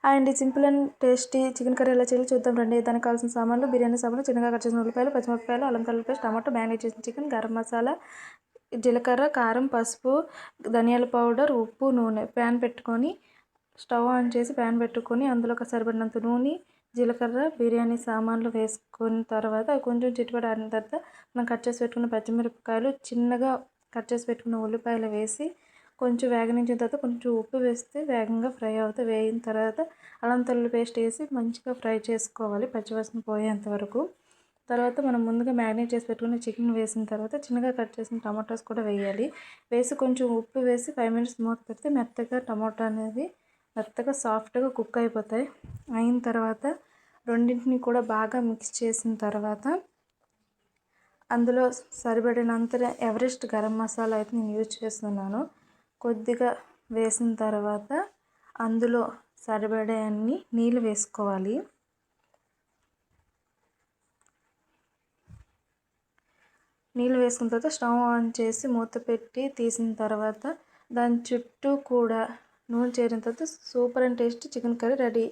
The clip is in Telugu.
And simple and tasty chicken curry ఎలా చేయాలో చూద్దాం రండి. దానికి కావాల్సిన సామాన్లు: బిర్యానీ సామాన్లు, చిన్నగా కట్ చేసిన ఉల్లిపాయలు, పచ్చిమిరపకాయలు, అల్లం వెల్లుల్లి పేస్ట్, టమాటో, మ్యారినేట్ చేసిన చికెన్, గరం మసాలా, జీలకర్ర, కారం, పసుపు, ధనియాల పౌడర్, ఉప్పు, నూనె. ప్యాన్ పెట్టుకొని స్టవ్ ఆన్ చేసి ప్యాన్ పెట్టుకొని అందులో సరిపడినంత నూనె, జీలకర్ర, బిర్యానీ సామాన్లు వేసుకున్న తర్వాత అవి కొంచెం చిటపట ఆడిన తర్వాత మనం కట్ చేసి పెట్టుకున్న పచ్చిమిరపకాయలు, చిన్నగా కట్ చేసి పెట్టుకున్న ఉల్లిపాయలు వేసి కొంచెం వేగనించిన తర్వాత కొంచెం ఉప్పు వేస్తే వేగంగా ఫ్రై అవుతాయి. వేగిన తర్వాత అల్లం వెల్లుల్లి పేస్ట్ వేసి మంచిగా ఫ్రై చేసుకోవాలి పచ్చివాసన పోయేంత వరకు. తర్వాత మనం ముందుగా మ్యారినేట్ చేసి పెట్టుకున్న చికెన్ వేసిన తర్వాత చిన్నగా కట్ చేసిన టమాటోస్ కూడా వేయాలి. వేసి కొంచెం ఉప్పు వేసి 5 మినిట్స్ మూత పెడితే మెత్తగా టమాటో అనేది మెత్తగా సాఫ్ట్గా కుక్ అయిపోతాయి. అయిన తర్వాత రెండింటిని కూడా బాగా మిక్స్ చేసిన తర్వాత అందులో సరిపడినంత ఎవరెస్ట్ గరం మసాలా అయితే నేను యూజ్ చేస్తున్నాను. కొద్దిగా వేసిన తర్వాత అందులో సరిపడే అన్ని నీళ్ళు వేసుకోవాలి. నీళ్ళు వేసుకున్న తర్వాత స్టవ్ ఆన్ చేసి మూత పెట్టి తీసిన తర్వాత దాని చుట్టూ కూడా నూనె చేరిన తర్వాత super and tasty chicken curry ready.